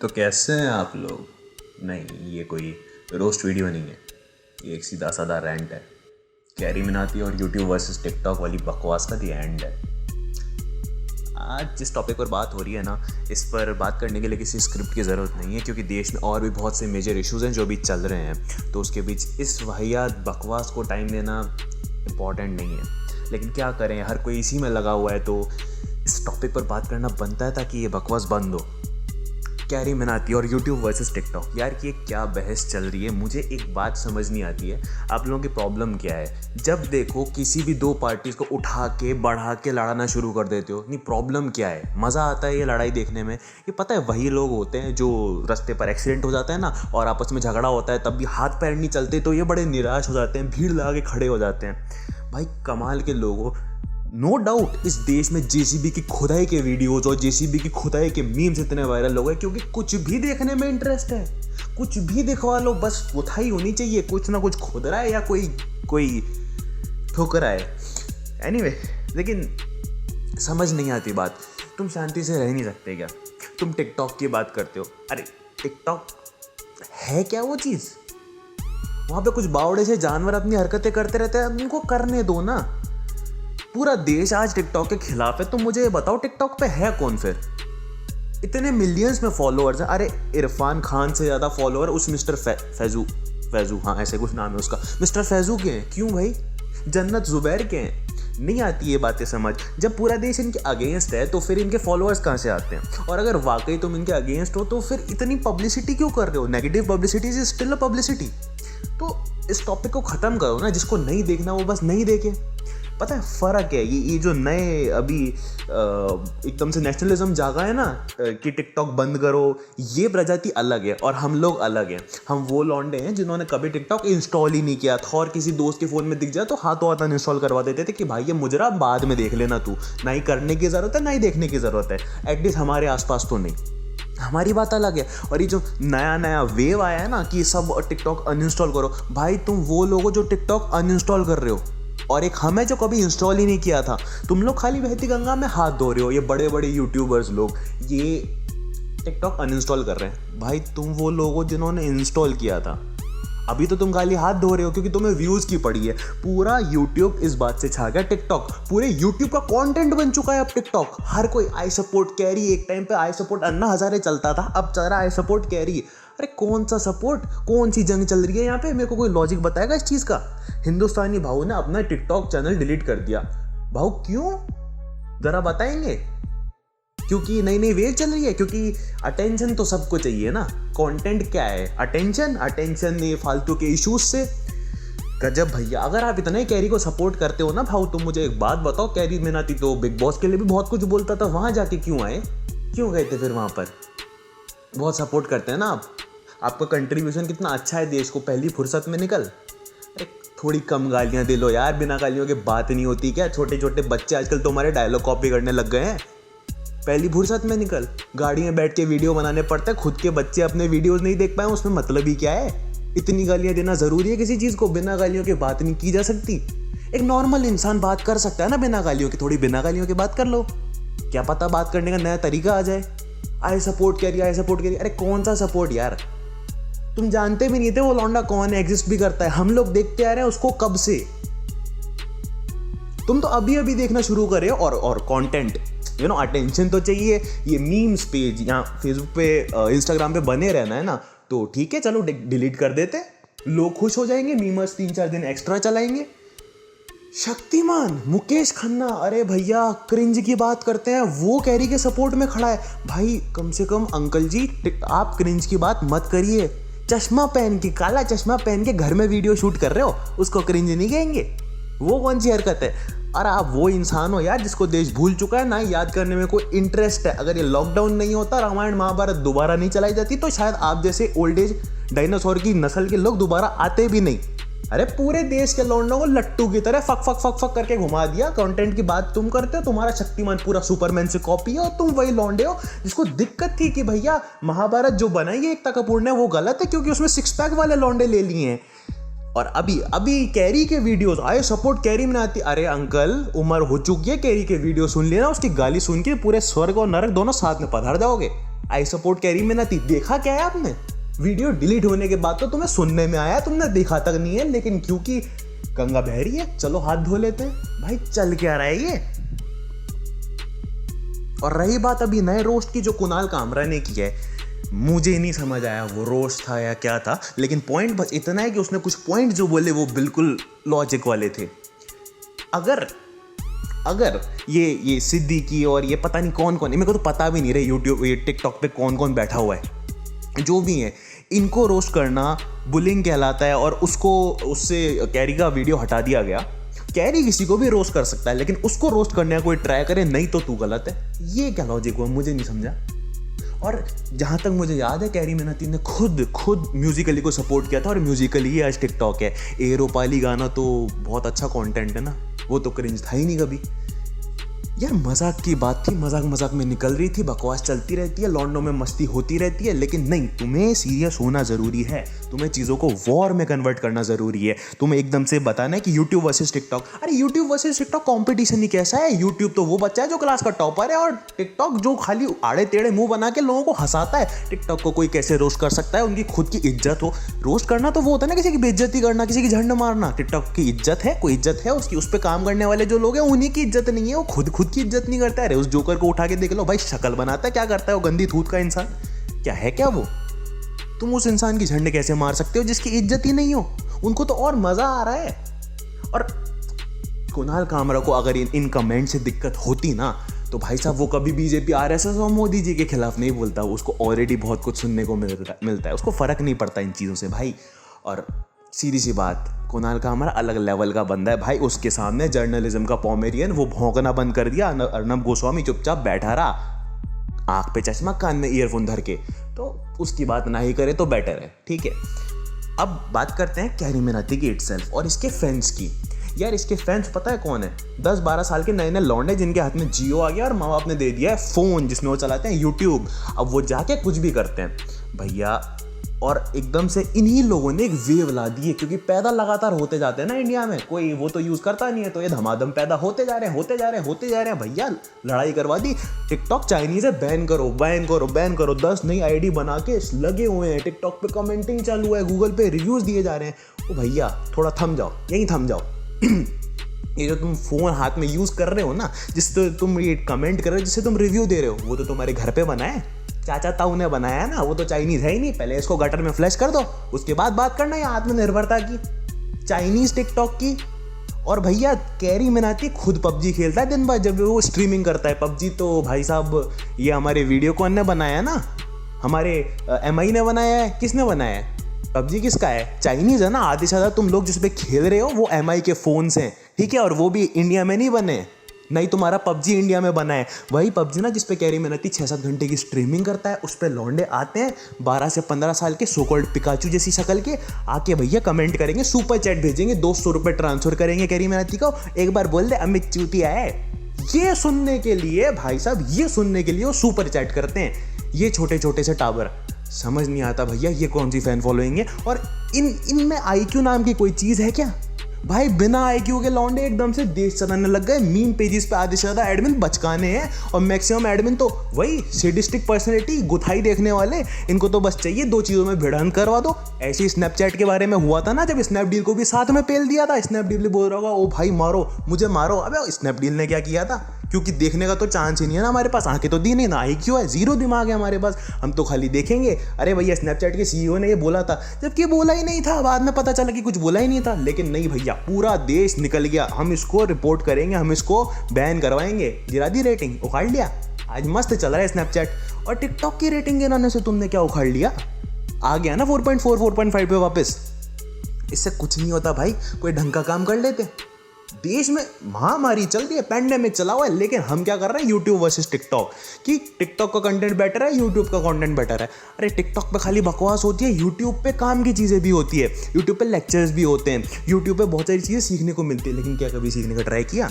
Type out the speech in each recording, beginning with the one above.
तो कैसे हैं आप लोग? नहीं, ये कोई रोस्ट वीडियो नहीं है, ये एक सीधा साधा रैंट है। कैरी मिनाती और यूट्यूब वर्सेस टिकटॉक वाली बकवास का दी एंड है। आज जिस टॉपिक पर बात हो रही है ना, इस पर बात करने के लिए किसी स्क्रिप्ट की ज़रूरत नहीं है, क्योंकि देश में और भी बहुत से मेजर इश्यूज़ हैं जो अभी चल रहे हैं। तो उसके बीच इस वाहियात बकवास को टाइम देना इम्पॉर्टेंट नहीं है। लेकिन क्या करें, हर कोई इसी में लगा हुआ है, तो इस टॉपिक पर बात करना बनता है ताकि ये बकवास बंद हो। कैरी मिनाती और यूट्यूब वर्सेस टिकटॉक, यार कि क्या बहस चल रही है। मुझे एक बात समझ नहीं आती है, आप लोगों की प्रॉब्लम क्या है? जब देखो किसी भी दो पार्टीज़ को उठा के बढ़ा के लड़ाना शुरू कर देते हो। नहीं, प्रॉब्लम क्या है? मज़ा आता है ये लड़ाई देखने में। ये पता है वही लोग होते हैं जो रास्ते पर एक्सीडेंट हो जाता है ना, और आपस में झगड़ा होता है, तब भी हाथ पैर नहीं चलते, तो ये बड़े निराश हो जाते हैं, भीड़ लगा के खड़े हो जाते हैं। भाई कमाल के लोगों, नो डाउट इस देश में जेसीबी की खुदाई के वीडियोज और जेसीबी की खुदाई के मीम्स इतने वायरल हो गए क्योंकि कुछ भी देखने में इंटरेस्ट है। कुछ भी दिखवा लो, बस खुदाई होनी चाहिए, कुछ ना कुछ खुद रहा है या कोई ठोक रहा है। एनीवे, लेकिन समझ नहीं आती बात। तुम शांति से रह नहीं सकते क्या? तुम टिकटॉक की बात करते हो। अरे टिकटॉक है क्या वो चीज़? वहाँ पे कुछ बावड़े से जानवर अपनी हरकतें करते रहते हैं, उनको करने दो ना। पूरा देश आज टिकटॉक के खिलाफ है, तो मुझे ये बताओ टिकटॉक पे है कौन फिर? इतने मिलियंस में फॉलोअर्स हैं। अरे इरफान खान से ज़्यादा फॉलोअर उस मिस्टर फैजू, हाँ ऐसे कुछ नाम है उसका, मिस्टर फैजू के हैं। क्यों भाई? जन्नत जुबैर के हैं। नहीं आती ये बातें समझ। जब पूरा देश इनके अगेंस्ट है तो फिर इनके फॉलोअर्स कहाँ से आते हैं? और अगर वाकई तुम इनके अगेंस्ट हो तो फिर इतनी पब्लिसिटी क्यों कर रहे हो? Negative publicity is still a publicity. तो इस टॉपिक को ख़त्म करो ना। जिसको नहीं देखना वो बस नहीं देखे। पता है फ़र्क है, ये जो नए अभी एकदम से नेशनलिज्म जागा है ना कि टिकटॉक बंद करो, ये प्रजाति अलग है और हम लोग अलग हैं। हम वो लौंडे हैं जिन्होंने कभी टिकटॉक इंस्टॉल ही नहीं किया था, और किसी दोस्त के फ़ोन में दिख जाए तो हाथों हाथ अनइंस्टॉल करवा देते थे कि भाई ये मुजरा बाद में देख लेना, तू ना ही करने की ज़रूरत है ना ही देखने की ज़रूरत है, एटलीस्ट हमारे आसपास तो नहीं। हमारी बात अलग है। और ये जो नया वेव आया है ना कि सब टिकटॉक अनइंस्टॉल करो, भाई तुम वो लोग हो जो टिकटॉक अनइंस्टॉल कर रहे हो, और एक हम है जो कभी इंस्टॉल ही नहीं किया था। तुम लोग खाली बहती गंगा में हाथ धो रहे हो। ये बड़े बड़े यूट्यूबर्स लोग ये टिकटॉक अनइंस्टॉल कर रहे हैं। भाई तुम वो लोग हो जिन्होंने इंस्टॉल किया था, अभी तो तुम खाली हाथ धो रहे हो क्योंकि तुम्हें व्यूज़ की पड़ी है। पूरा यूट्यूब इस बात से छा गया, टिकटॉक पूरे यूट्यूब का कंटेंट बन चुका है अब टिकटॉक। हर कोई आई सपोर्ट कैरी, एक टाइम पे आई सपोर्ट अन्ना हजारे चलता था, अब चल रहा आई सपोर्ट कैरी। अरे कौन सा सपोर्ट? कौन सी जंग चल रही है यहाँ पे? मेरे को कोई लॉजिक बताएगा इस चीज़ का? हिंदुस्तानी भाऊ ने अपना टिकटॉक चैनल डिलीट कर दिया। भाऊ क्यों? ज़रा बताएंगे। क्योंकि नई नई वेव चल रही है, क्योंकि अटेंशन तो सबको चाहिए ना। कंटेंट क्या है? अटेंशन ये फालतू के इश्यूज से। गजब भैया। अगर आप इतने कैरी को सपोर्ट करते हो ना भाऊ, तो मुझे एक बात बताओ, कैरी मिनाती तो बिग बॉस के लिए भी बहुत कुछ बोलता था, वहाँ जाके क्यों आए? क्यों गए थे फिर वहाँ पर? बहुत सपोर्ट करते हैं ना आप, आपका कंट्रीब्यूशन कितना अच्छा है देश को। पहली फुर्सत में निकल। अरे थोड़ी कम गालियाँ दे लो यार, बिना गालियों के बात नहीं होती क्या? छोटे छोटे बच्चे आजकल तो हमारे डायलॉग कॉपी करने लग गए हैं। पहली फुर्सत में निकल। गाड़ी में बैठ के वीडियो बनाने पड़ते हैं, खुद के बच्चे अपने वीडियोस नहीं देख पाए, उसमें मतलब ही क्या है? इतनी गालियाँ देना ज़रूरी है किसी चीज़ को? बिना गालियों के बात नहीं की जा सकती। एक नॉर्मल इंसान बात कर सकता है ना बिना गालियों की। थोड़ी बिना गालियों की बात कर लो, क्या पता बात करने का नया तरीका आ जाए। I support carry. अरे कौन सा सपोर्ट यार? तुम जानते भी नहीं थे वो लौंडा कौन है, एग्जिस्ट भी करता है। हम लोग देखते आ रहे हैं उसको कब से। तुम तो अभी अभी देखना शुरू करे हो। और कंटेंट, अटेंशन तो चाहिए। ये मीम्स पेज या फेसबुक पे इंस्टाग्राम पे बने रहना है ना, तो ठीक है चलो डिलीट कर देते, लोग खुश हो जाएंगे, मीमर्स 3-4 दिन एक्स्ट्रा चलाएंगे। शक्तिमान, मुकेश खन्ना, अरे भैया क्रिंज की बात करते हैं, वो कैरी के सपोर्ट में खड़ा है। भाई कम से कम अंकल जी आप क्रिंज की बात मत करिए। चश्मा पहन के, काला चश्मा पहन के घर में वीडियो शूट कर रहे हो, उसको क्रिंज नहीं कहेंगे? वो कौन सी हरकत है? अरे आप वो इंसान हो यार जिसको देश भूल चुका है, ना याद करने में कोई इंटरेस्ट है। अगर ये लॉकडाउन नहीं होता, रामायण महाभारत दोबारा नहीं चलाई जाती, तो शायद आप जैसे ओल्ड एज डायनासोर की नस्ल के लोग दोबारा आते भी नहीं। अरे पूरे देश के लौंडों को लट्टू की तरह फक फक फक फक करके घुमा दिया। कंटेंट की बात तुम करते हो, तुम्हारा शक्तिमान पूरा सुपरमैन से कॉपी है, और तुम वही लौंडे हो जिसको दिक्कत थी कि भैया महाभारत जो बनाई है एकता कपूर ने वो गलत है क्योंकि उसमें 6 पैक वाले लौंडे ले लिए हैं। और अभी कैरी के वीडियोस आए, सपोर्ट कैरी मिनाती। अरे अंकल उम्र हो चुकी है, कैरी के वीडियो सुन लेना, उसकी गाली सुन के पूरे स्वर्ग और नरक दोनों साथ में पधार जाओगे। आई सपोर्ट कैरी मिनाती, देखा क्या है आपने? वीडियो डिलीट होने के बाद तो तुम्हें सुनने में आया, तुमने देखा तक नहीं है, लेकिन क्योंकि गंगा बह रही है चलो हाथ धो लेते हैं। भाई चल क्या रहा है ये? और रही बात अभी नए रोस्ट की जो कुणाल कामरा ने की है, मुझे नहीं समझ आया वो रोस्ट था या क्या था, लेकिन पॉइंट बस इतना है कि उसने कुछ पॉइंट जो बोले वो बिल्कुल लॉजिक वाले थे। अगर ये सिद्दीकी और ये पता नहीं कौन कौन, मेरे को तो पता भी नहीं रहे यूट्यूब ये टिकटॉक पे कौन कौन बैठा हुआ है, जो भी है इनको रोस्ट करना बुलिंग कहलाता है। और उससे कैरी का वीडियो हटा दिया गया। कैरी किसी को भी रोस्ट कर सकता है, लेकिन उसको रोस्ट करने का कोई ट्राई करे नहीं तो तू गलत है। ये क्या लॉजिक हुआ, मुझे नहीं समझा। और जहाँ तक मुझे याद है कैरी मिनाती ने खुद म्यूजिकली को सपोर्ट किया था, और म्यूजिकली ही आज टिकटॉक है। एरोपाली गाना तो बहुत अच्छा कंटेंट है ना, वो तो क्रिंज था ही नहीं कभी। यार मजाक की बात थी, मजाक में निकल रही थी, बकवास चलती रहती है, लॉन्डो में मस्ती होती रहती है, लेकिन नहीं, तुम्हें सीरियस होना जरूरी है, तुम्हें चीज़ों को वॉर में कन्वर्ट करना जरूरी है। तुम्हें एकदम से बताना है कि यूट्यूब वर्सेस टिकटॉक, अरे यूट्यूब वर्सेस टिकटॉक कॉम्पिटिशन ही कैसा है? यूट्यूब तो वो बच्चा है जो क्लास का टॉपर है, और टिकटॉक जो खाली आड़े टेढ़े मुंह बना के लोगों को हंसाता है। टिकटॉक को कोई कैसे रोस्ट कर सकता है? उनकी खुद की इज्जत हो। रोस्ट करना तो वो होता है ना किसी की बेइज्जती करना, किसी की झंड मारना। टिकटॉक की इज्जत है, कोई इज्जत है उसकी, उस पर काम करने वाले जो लोग हैं उन्हीं की इज्जत नहीं है, वो खुद की इज्जत नहीं करता है। उस जोकर को उठा के देख लो भाई, शक्ल बनाता है, क्या करता है वो गंदी थूत का इंसान, क्या है क्या वो? तुम उस इंसान की झंड कैसे मार सकते हो जिसकी इज्जत ही नहीं हो? उनको तो और मजा आ रहा है। और कुणाल कामरा को अगर इन कमेंट से दिक्कत होती ना, तो भाई साहब वो कभी बीजेपी आरएसएस और मोदी जी के खिलाफ नहीं बोलता। उसको ऑलरेडी बहुत कुछ सुनने को मिलता है, उसको फर्क नहीं पड़ता इन चीज़ों से भाई। और सीधी सी बात, कुणाल कामरा अलग लेवल का बंदा है भाई। उसके सामने जर्नलिज्म का पॉमेरियन वो भौंकना बंद कर दिया। अर्नब गोस्वामी चुपचाप बैठा रहा, आंख पे चश्मा, कान में ईयरफोन धर के, तो उसकी बात ना ही करे तो बेटर है, ठीक है। अब बात करते हैं कैरी मिनाती की इटसेल्फ और इसके फैंस की। यार इसके फैंस पता है कौन है? 10-12 साल के नए लौंडे जिनके हाथ में जियो आ गया और माँ बाप ने दे दिया है फ़ोन जिसमें वो चलाते हैं यूट्यूब। अब वो जाके कुछ भी करते हैं भैया। और एकदम से इन्हीं लोगों ने एक वेव ला दी है, क्योंकि पैदा लगातार होते जाते हैं ना इंडिया में, कोई वो तो यूज़ करता नहीं है, तो ये धमाधम पैदा होते जा रहे हैं भैया। लड़ाई करवा दी, टिकटॉक चाइनीज़ है, बैन करो। 10 नई आईडी बना के लगे हुए हैं, टिकटॉक पे कमेंटिंग चालू है, गूगल पे रिव्यूज़ दिए जा रहे हैं। ओ भैया थोड़ा थम जाओ, यहीं थम जाओ। ये जो तुम फ़ोन हाथ में यूज़ कर रहे हो ना, जिससे तुम ये कमेंट कर रहे हो, जिससे तुम रिव्यू दे रहे हो, वो तो तुम्हारे घर पे बना है, चाचा ताऊ ने बनाया है ना, वो तो चाइनीज़ है ही नहीं। पहले इसको गटर में फ्लैश कर दो, उसके बाद बात करना है आत्मनिर्भरता की, चाइनीज़ टिकटॉक की। और भैया कैरी मिनाती खुद पबजी खेलता है दिन भर, जब वो स्ट्रीमिंग करता है पबजी। तो भाई साहब ये हमारे वीडियो कॉन ने बनाया है ना, हमारे MI ने बनाया है, किसने बनाया है? पबजी किसका है? चाइनीज़ है ना। आधे से ज़्यादा तुम लोग जिस पे खेल रहे हो वो MI के फ़ोन्स हैं, ठीक है, और वो भी इंडिया में नहीं बने, नहीं तुम्हारा पबजी इंडिया में बना है। वही पबजी ना जिसपे कैरी मिनाती 6-7 घंटे की स्ट्रीमिंग करता है, उस पर लौंडे आते हैं 12 से 15 साल के, सो कॉल्ड पिकाचू जैसी शक्ल के, आके भैया कमेंट करेंगे, सुपर चैट भेजेंगे, 200 रुपये ट्रांसफर करेंगे कैरी मिनाती को, एक बार बोल दे अमित चूतिया है। ये सुनने के लिए भाई साहब, ये सुनने के लिए वो सुपर चैट करते हैं, ये छोटे से टावर। समझ नहीं आता भैया ये कौन सी फैन फॉलोइंग है। और इनमें IQ नाम की कोई चीज़ है क्या भाई? बिना IQ के लौंडे एकदम से देश चलाने लग गए। मीम पेजेस पे आधे से ज़्यादा एडमिन बचकाने हैं, और मैक्सिमम एडमिन तो वही सेडिस्टिक पर्सनैलिटी, गुथाई देखने वाले। इनको तो बस चाहिए 2 चीज़ों में भिड़ंत करवा दो। ऐसे ही स्नैपचैट के बारे में हुआ था ना, जब स्नैपडील को भी साथ में पेल दिया था। स्नैपडील बोल रहा होगा ओ भाई मारो, मुझे मारो। अबे स्नैपडील ने क्या किया था? क्योंकि देखने का तो चांस ही नहीं है ना हमारे पास, आंखें तो दी नहीं ना, IQ है, 0 दिमाग है हमारे पास, हम तो खाली देखेंगे। अरे भैया स्नैपचैट के CEO ने ये बोला था, जबकि बोला ही नहीं था, बाद में पता चला कि कुछ बोला ही नहीं था। लेकिन नहीं भैया, पूरा देश निकल गया, हम इसको रिपोर्ट करेंगे, हम इसको बैन करवाएंगे। गिरा दी रेटिंग, उखाड़ लिया। आज मस्त चल रहा है स्नैपचैट। और टिकटॉक की रेटिंग गिराने से तुमने क्या उखाड़ लिया? आ गया ना 4.4 4.5 पे वापस। इससे कुछ नहीं होता भाई, कोई ढंग का काम कर लेते। देश में महामारी चल रही है, पैंडेमिक चला हुआ है, लेकिन हम क्या कर रहे हैं? यूट्यूब वर्सेस टिकटॉक, कि टिकटॉक का कंटेंट बेटर है, यूट्यूब का कंटेंट बेटर है। अरे टिकटॉक पे खाली बकवास होती है, यूट्यूब पे काम की चीज़ें भी होती है, यूट्यूब पे लेक्चर्स भी होते हैं, यूट्यूब पे बहुत सारी चीज़ें सीखने को मिलती है। लेकिन क्या कभी सीखने का ट्राई किया?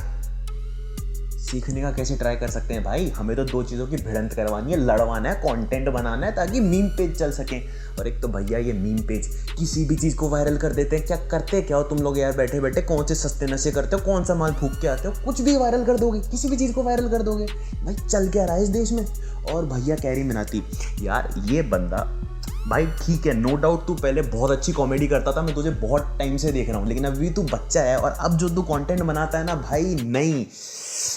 सीखने का कैसे ट्राई कर सकते हैं भाई? हमें तो दो चीज़ों की भिड़ंत करवानी है, लड़वाना है, कंटेंट बनाना है ताकि मीम पेज चल सकें। और एक तो भैया ये मीम पेज किसी भी चीज़ को वायरल कर देते हैं। क्या करते क्या हो तुम लोग यार? बैठे बैठे कौन से सस्ते नशे करते हो, कौन सा माल फूक के आते हो, कुछ भी वायरल कर दोगे, किसी भी चीज़ को वायरल कर दोगे। भाई चल क्या रहा है इस देश में? और भैया कैरी मिनाती, यार ये बंदा भाई ठीक है, नो डाउट तू पहले बहुत अच्छी कॉमेडी करता था, मैं तुझे बहुत टाइम से देख रहा हूँ, लेकिन अभी तू बच्चा है और अब जो तू कंटेंट बनाता है ना भाई, नहीं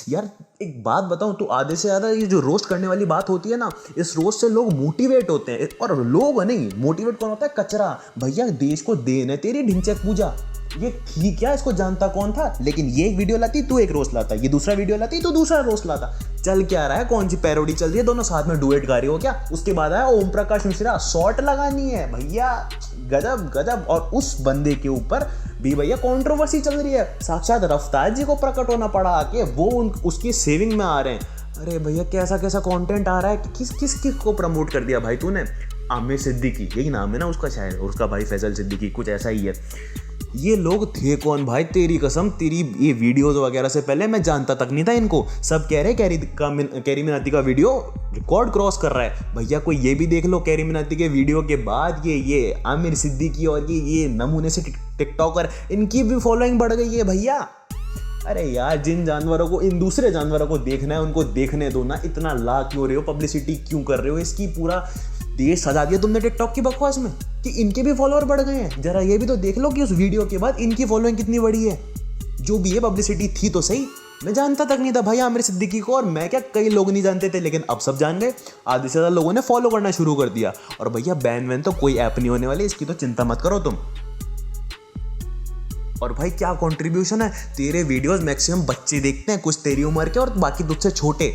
यार। एक बात बताऊं, तू आधे से ज़्यादा ये जो रोस्ट करने वाली बात होती है ना, इस रोस्ट से लोग मोटिवेट होते हैं। और लोग नहीं, मोटिवेट कौन होता है? कचरा। भैया देश को देन है तेरी ढिंचैक पूजा, ये थी क्या? इसको जानता कौन था? लेकिन ये एक वीडियो लाती, तू एक रोस्ट लाता, ये दूसरा वीडियो लाती, तू दूसरा रोस्ट लाता। चल क्या रहा है? कौन सी पैरोडी चल रही है? दोनों साथ में डुएट गा रही हो क्या? उसके बाद आया ओम प्रकाश मिश्रा, शॉर्ट लगानी है भैया, गजब गजब। और उस बंदे के ऊपर भी भैया कंट्रोवर्सी चल रही है, साक्षात रफ्तार जी को प्रकट होना पड़ा कि वो उसकी सेविंग में आ रहे हैं। अरे भैया कैसा कैसा कंटेंट आ रहा है, किस किस को प्रमोट कर दिया भाई तूने? आमिर सिद्दीकी, यही नाम है ना उसका शायद, और उसका भाई फैसल सिद्दीकी, कुछ ऐसा ही है। ये लोग थे कौन भाई? तेरी कसम, तेरी ये वीडियोस वगैरह से पहले मैं जानता तक नहीं था इनको। सब कह रहे कैरी मिनाती का वीडियो रिकॉर्ड क्रॉस कर रहा है। भैया कोई ये भी देख लो, कैरी मिनाती के वीडियो के बाद ये आमिर सिद्दीकी और ये नमूने से टिकटॉकर, इनकी भी फॉलोइंग बढ़ गई है भैया। अरे यार, जिन जानवरों को, इन दूसरे जानवरों को देखना है उनको देखने दो ना, इतना ला क्यों रहे हो, पब्लिसिटी क्यों कर रहे हो? इसकी पूरा देश सजा दिया तुमने टिकटॉक की बकवास में कि इनके भी फॉलोअर बढ़ गए हैं। जरा ये भी तो देख लो कि उस वीडियो के बाद इनकी फॉलोइंग कितनी बढ़ी है। जो भी है पब्लिसिटी थी तो सही, मैं जानता तक नहीं था भाई आमिर सिद्दीकी को, और मैं क्या कई लोग नहीं जानते थे, लेकिन अब सब जान गए। आधे से ज़्यादा लोगों ने फॉलो करना शुरू कर दिया। और भैया बैन वैन तो कोई ऐप नहीं होने वाली, इसकी तो चिंता मत करो तुम। और भाई क्या कंट्रीब्यूशन है, तेरे वीडियोस मैक्सिमम बच्चे देखते हैं, कुछ तेरी उम्र के और बाकी तुझसे छोटे।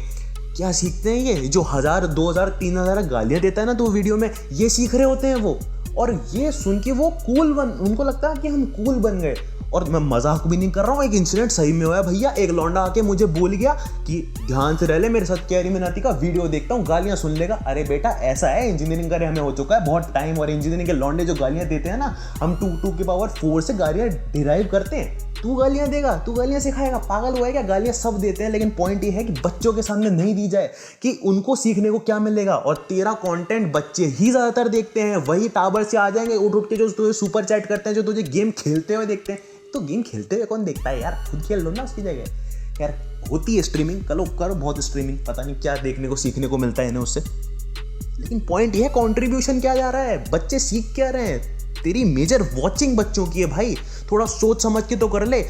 क्या सीखते हैं ये? जो 1000, 2000, 3000 गालियां देता है ना तो वीडियो में, ये सीख रहे होते हैं वो। और ये सुन के वो उनको लगता है कि हम कूल बन गए। और मैं मजाक भी नहीं कर रहा हूँ, एक इंसिडेंट सही में हुआ है भैया। एक लौंडा आके मुझे बोल गया कि ध्यान से रह ले, मेरे साथ कैरी मिनाती का वीडियो देखता हूँ, गालियाँ सुन लेगा। अरे बेटा ऐसा है, इंजीनियरिंग करे हमें हो चुका है बहुत टाइम, और इंजीनियरिंग के लौंडे जो गालियाँ देते हैं ना, हम 2 की पावर 4 से गालियाँ डिराइव करते हैं। तू गालियाँ देगा, तू गालियाँ सिखाएगा, पागल हुआ है क्या? गालियाँ सब देते हैं, लेकिन पॉइंट ये है कि बच्चों के सामने नहीं दी जाए कि उनको सीखने को क्या मिलेगा। और तेरा कंटेंट बच्चे ही ज़्यादातर देखते हैं, वही टावर से आ जाएंगे उठ के, जो तुझे सुपर चैट करते हैं, जो तुझे गेम खेलते हुए देखते हैं। तो गेम खेलते हुए कौन देखता है यार? खुद खेल लो ना उसकी जगह। यार होती है स्ट्रीमिंग, करो बहुत स्ट्रीमिंग, पता नहीं क्या देखने को सीखने को मिलता है इन्हें उससे। लेकिन पॉइंट ये है, कंट्रीब्यूशन क्या जा रहा है, बच्चे सीख क्या रहे हैं? तेरी मेजर वॉचिंग बच्चों की है भाई, थोड़ा सोच समझ के तो कर ले।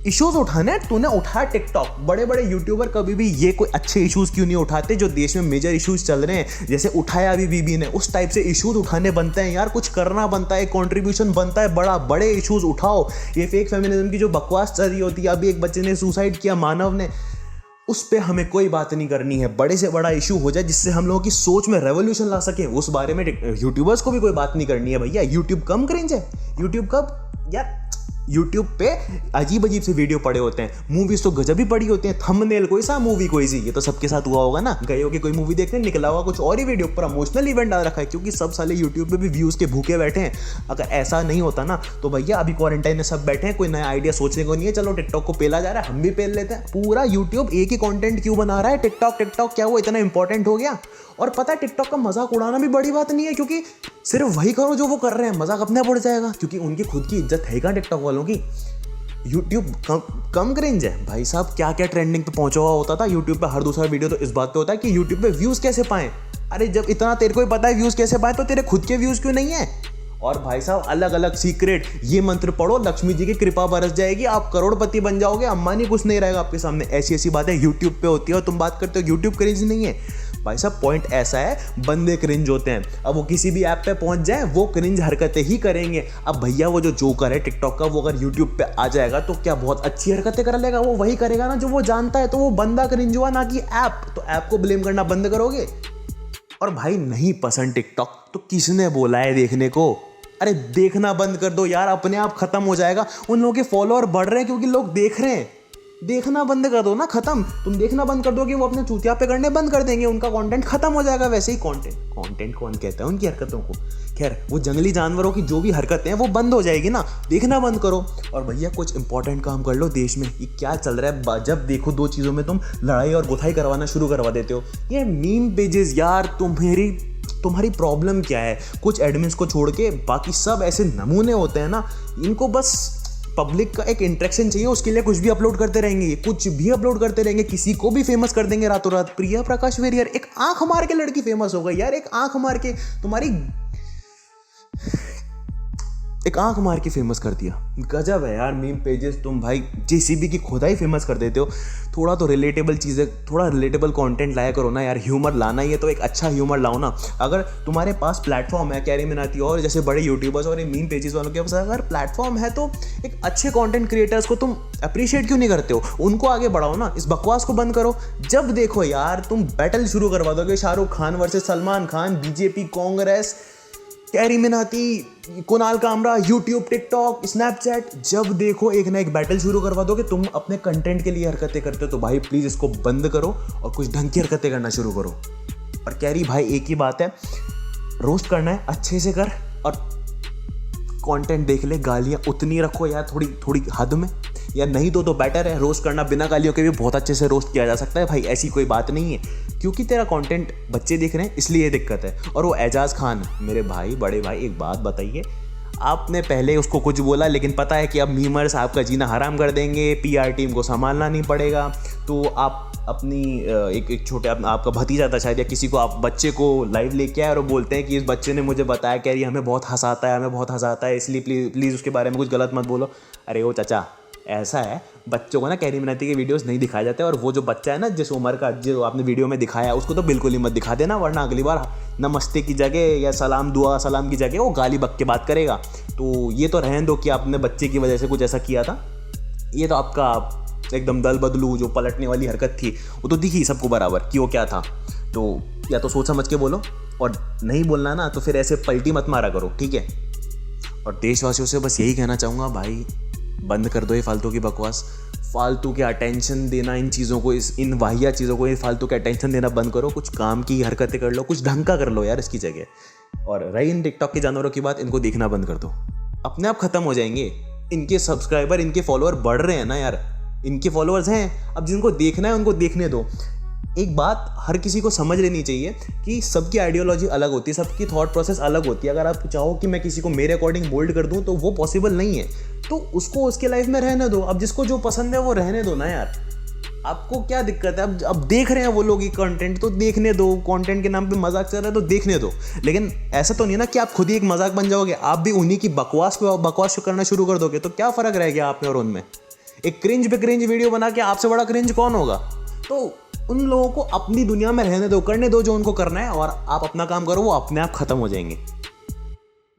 इश्यूज उठाने तूने उठाया टिकटॉक, बड़े बड़े यूट्यूबर कभी भी ये कोई अच्छे इश्यूज क्यों नहीं उठाते जो देश में मेजर इश्यूज चल रहे हैं, जैसे उठाया अभी बीबी ने, उस टाइप से इश्यूज उठाने बनते हैं यार। कुछ करना बनता है, कंट्रीब्यूशन बनता है, बड़े इश्यूज उठाओ। ये फेक फेमिनिज्म की जो बकवास चल रही होती है, अभी एक बच्चे ने सुसाइड किया, मानव ने, उस पर हमें कोई बात नहीं करनी है। बड़े से बड़ा इशू हो जाए जिससे हम लोगों की सोच में रेवोल्यूशन ला सके, उस बारे में यूट्यूबर्स को भी कोई बात नहीं करनी है भैया। यूट्यूब कम क्रिंज है? यूट्यूब कब यार? यूट्यूब पे अजीब से वीडियो पड़े होते हैं, मूवीज तो गजब ही पड़ी होती हैं, थंबनेल कोई सा, मूवी कोई सी। ये तो सबके साथ हुआ होगा ना, गए हो कि कोई मूवी देखने, निकला हुआ कुछ और ही वीडियो, प्रमोशनल इवेंट डाल रखा है, क्योंकि सब साले यूट्यूब पे भी व्यूज के भूखे बैठे हैं। अगर ऐसा नहीं होता ना तो भैया अभी क्वारंटाइन में सब बैठे हैं, कोई नया आइडिया सोचने को नहीं है, चलो टिकटॉक को पेला जा रहा है, हम भी पेल लेते हैं। पूरा यूट्यूब एक ही कंटेंट क्यों बना रहा है? टिकटॉक क्या वो इतना इंपॉर्टेंट हो गया? और पता है टिकटॉक का मजाक उड़ाना भी बड़ी बात नहीं है, क्योंकि सिर्फ वही करो जो वो कर रहे हैं, मजाक अपने आप उड़ जाएगा, क्योंकि उनकी खुद की इज्जत है क्या टिकटॉक वालों की? यूट्यूब कम क्रिंज है भाई साहब? क्या क्या ट्रेंडिंग पे पहुंचा हुआ होता था यूट्यूब पे, हर दूसरा वीडियो तो इस बात पे होता है कि यूट्यूब पे व्यूज कैसे पाएं। अरे जब इतना तेरे को ही पता है व्यूज कैसे पाएं, तो तेरे खुद के व्यूज क्यों नहीं है? और भाई साहब अलग अलग सीक्रेट, ये मंत्र पढ़ो, लक्ष्मी जी की कृपा बरस जाएगी, आप करोड़पति बन जाओगे, अंबानी कुछ नहीं रहेगा आपके सामने। ऐसी बातें यूट्यूब पे होती है और तुम बात करते हो यूट्यूब क्रिंज नहीं है। भाई साहब पॉइंट ऐसा है, बंदे क्रिंज होते हैं। अब वो किसी भी ऐप पे पहुंच जाए, वो क्रिंज हरकतें ही करेंगे। अब भैया वो जो जोकर है टिकटॉक का, वो अगर यूट्यूब पे आ जाएगा तो क्या बहुत अच्छी हरकतें कर लेगा? वो वही करेगा ना जो वो जानता है। तो वो बंदा क्रिंज हुआ, ना कि ऐप। तो ऐप को ब्लेम करना बंद करोगे। और भाई नहीं पसंद टिकटॉक तो किसने बोला है देखने को? अरे देखना बंद कर दो यार, अपने आप खत्म हो जाएगा। उन लोगों के फॉलोअर बढ़ रहे हैं क्योंकि लोग देख रहे हैं। देखना बंद कर दो ना, खत्म। तुम देखना बंद कर दोगे, वो अपने चूतिया पे करने बंद कर देंगे, उनका कंटेंट खत्म हो जाएगा। वैसे ही कंटेंट कौन कहता है उनकी हरकतों को? खैर, वो जंगली जानवरों की जो भी हरकतें हैं वो बंद हो जाएगी ना, देखना बंद करो। और भैया कुछ इंपॉर्टेंट काम कर लो देश में। ये क्या चल रहा है, जब देखो दो चीज़ों में तुम लड़ाई और गुथाई करवाना शुरू करवा देते हो। ये मीम पेजेस यार, तुम्हारी प्रॉब्लम क्या है? कुछ एडमिन्स को छोड़ के बाकी सब ऐसे नमूने होते हैं ना, इनको बस पब्लिक का एक इंटरेक्शन चाहिए, उसके लिए कुछ भी अपलोड करते रहेंगे, किसी को भी फेमस कर देंगे रातों रात। प्रिया प्रकाश वेरियर एक आंख मार के लड़की फेमस हो गई यार, एक आंख मार के फेमस कर दिया। गजब है यार मीम पेजेस, तुम भाई जेसीबी की खुदाई फेमस कर देते हो। थोड़ा तो रिलेटेबल चीज़ें, थोड़ा रिलेटेबल कंटेंट लाया करो ना यार। ह्यूमर लाना ही है तो एक अच्छा ह्यूमर लाओ ना। अगर तुम्हारे पास प्लेटफॉर्म है, कैरी मिनाती और जैसे बड़े यूट्यूबर्स और ये मीम पेजेस वालों के पास अगर प्लेटफॉर्म है, तो एक अच्छे कंटेंट क्रिएटर्स को तुम अप्रिशिएट क्यों नहीं करते हो? उनको आगे बढ़ाओ ना, इस बकवास को बंद करो। जब देखो यार तुम बैटल शुरू करवा दोगे, Shahrukh Khan versus Salman Khan, BJP, Congress, carry Minati, Kunal Kamra, YouTube, TikTok, Snapchat, जब देखो एक ना एक बैटल शुरू करवा दोगे। तुम अपने कंटेंट के लिए हरकतें करते हो तो भाई प्लीज़ इसको बंद करो और कुछ ढंग की हरकतें करना शुरू करो। और कैरी भाई एक ही बात है, रोस्ट करना है अच्छे से कर, और कंटेंट देख ले, गालियाँ उतनी रखो यार, थोड़ी हद में, या नहीं तो बेटर है। रोस्ट करना बिना गालियों के भी बहुत अच्छे से रोस्ट किया जा सकता है भाई, ऐसी कोई बात नहीं है। क्योंकि तेरा कंटेंट बच्चे देख रहे हैं इसलिए ये दिक्कत है। और वो एजाज खान, मेरे भाई, बड़े भाई, एक बात बताइए, आपने पहले उसको कुछ बोला, लेकिन पता है कि अब मीमर्स आपका जीना हराम कर देंगे, पीआर टीम को संभालना नहीं पड़ेगा, तो आप अपनी एक छोटे आपका भतीजा था शायद या किसी को, आप बच्चे को लाइव लेके आए और बोलते हैं कि इस बच्चे ने मुझे बताया कह रही हमें बहुत हंसाता है, इसलिए प्लीज़ उसके बारे में कुछ गलत मत बोलो। अरे ओ चाचा, ऐसा है, बच्चों को ना कैरी मिनाती के वीडियोस नहीं दिखाए जाते, और वो जो बच्चा है ना जिस उम्र का, जो आपने वीडियो में दिखाया, उसको तो बिल्कुल ही मत दिखा देना, वरना अगली बार नमस्ते की जगह या सलाम की जगह वो गाली बक के बात करेगा। तो ये तो रहने दो कि आपने बच्चे की वजह से कुछ ऐसा किया था। ये तो आपका एकदम दल बदलू जो पलटने वाली हरकत थी, वो तो दिखी सबको बराबर कि वो क्या था। तो या तो सोच समझ के बोलो, और नहीं बोलना ना तो फिर ऐसे पलटी मत मारा करो, ठीक है? और देशवासियों से बस यही कहना चाहूँगा, भाई बंद कर दो ये फालतू की बकवास, फालतू के अटेंशन देना इन चीज़ों को, इन वाहिया चीज़ों को, ये फालतू के अटेंशन देना बंद करो। कुछ काम की हरकतें कर लो, कुछ ढंग का कर लो यार इसकी जगह। और रही इन टिकटॉक के जानवरों की बात, इनको देखना बंद कर दो, अपने आप ख़त्म हो जाएंगे। इनके सब्सक्राइबर, इनके फॉलोअर बढ़ रहे हैं ना यार, इनके फॉलोअर्स हैं, अब जिनको देखना है उनको देखने दो। एक बात हर किसी को समझ लेनी चाहिए कि सबकी आइडियोलॉजी अलग होती है, सबकी थॉट प्रोसेस अलग होती है। अगर आप चाहो कि मैं किसी को मेरे अकॉर्डिंग मोल्ड कर दूं तो वो पॉसिबल नहीं है, तो उसको उसके लाइफ में रहने दो। अब जिसको जो पसंद है वो रहने दो ना यार, आपको क्या दिक्कत है? अब देख रहे हैं वो लोग ये कंटेंट, तो देखने दो। कंटेंट के नाम पे मजाक चल रहा है तो देखने दो, लेकिन ऐसा तो नहीं ना कि आप खुद ही एक मजाक बन जाओगे, आप भी उन्हीं की बकवास करना शुरू कर दोगे, तो क्या फ़र्क रह गया आप में और उनमें? एक क्रिंज पे क्रिंज वीडियो बना के आपसे बड़ा क्रिंज कौन होगा? तो उन लोगों को अपनी दुनिया में रहने दो, करने दो जो उनको करना है, और आप अपना काम करो, वो अपने आप खत्म हो जाएंगे।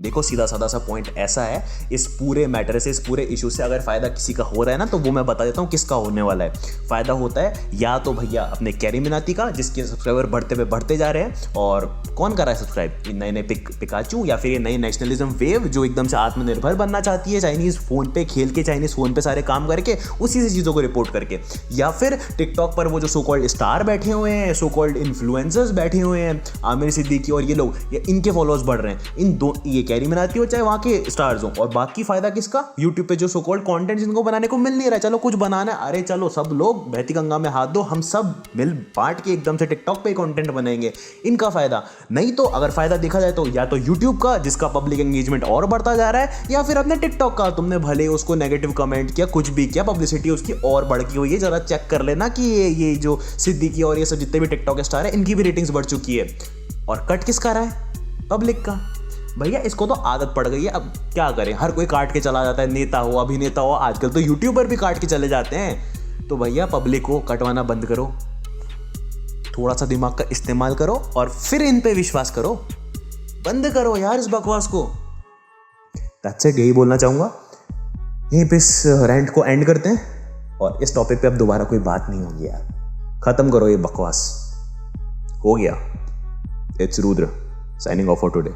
देखो सीधा साधा सा पॉइंट ऐसा है, इस पूरे मैटर से, इस पूरे इशू से अगर फ़ायदा किसी का हो रहा है ना, तो वो मैं बता देता हूँ किसका होने वाला है। फ़ायदा होता है या तो भैया अपने कैरी मिनाती का, जिसके सब्सक्राइबर बढ़ते जा रहे हैं, और कौन कर रहा है सब्सक्राइब? नए पिकाचू, या फिर ये नई नेशनलिज्म वेव जो एकदम से आत्मनिर्भर बनना चाहती है, चाइनीज़ फ़ोन पे खेल के, चाइनीज़ फ़ोन पे सारे काम करके, उसी से चीज़ों को रिपोर्ट करके, या फिर टिकटॉक पर वो जो सो कॉल्ड स्टार बैठे हुए हैं, सो कॉल्ड इन्फ्लुएंसर्स बैठे हुए हैं, आमिर सिद्दीकी और ये लोग, इनके फॉलोअर्स बढ़ रहे हैं। इन दो, ये कैरी मिनाती हो चाहे वहाँ के स्टार्स हो, और बाकी फायदा किसका? यूट्यूब पे जो सो कॉल्ड कंटेंट जिनको बनाने को मिल नहीं रहा है, चलो कुछ बनाना है, अरे चलो सब लोग बहती गंगा में हाथ दो, हम सब मिल बांट के एकदम से टिकटॉक पे कंटेंट बनाएंगे, इनका फायदा। नहीं तो अगर फायदा देखा जाए तो या तो यूट्यूब का, जिसका पब्लिक एंगेजमेंट और बढ़ता जा रहा है, या फिर अपने टिकटॉक का, तुमने भले उसको नेगेटिव कमेंट किया, कुछ भी किया, पब्लिसिटी उसकी और बढ़ की हुई है। जरा चेक कर लेना कि ये जो सिद्दीकी और ये सब जितने भी टिकटॉक स्टार है, इनकी भी रेटिंग्स बढ़ चुकी है। और कट किसका रहा है? पब्लिक का। भैया इसको तो आदत पड़ गई है, अब क्या करें, हर कोई काट के चला जाता है, नेता हो, अभिनेता हो, आजकल तो यूट्यूबर भी काट के चले जाते हैं। तो भैया पब्लिक को कटवाना बंद करो, थोड़ा सा दिमाग का इस्तेमाल करो और फिर इन पे विश्वास करो, बंद करो यार इस बकवास को। दैट्स इट, यही बोलना चाहूँगा। यहीं पे इस रेंट को एंड करते हैं, और इस टॉपिक पे अब दोबारा कोई बात नहीं होगी यार, खत्म करो ये बकवास, हो गया। It's Rudra signing off for today.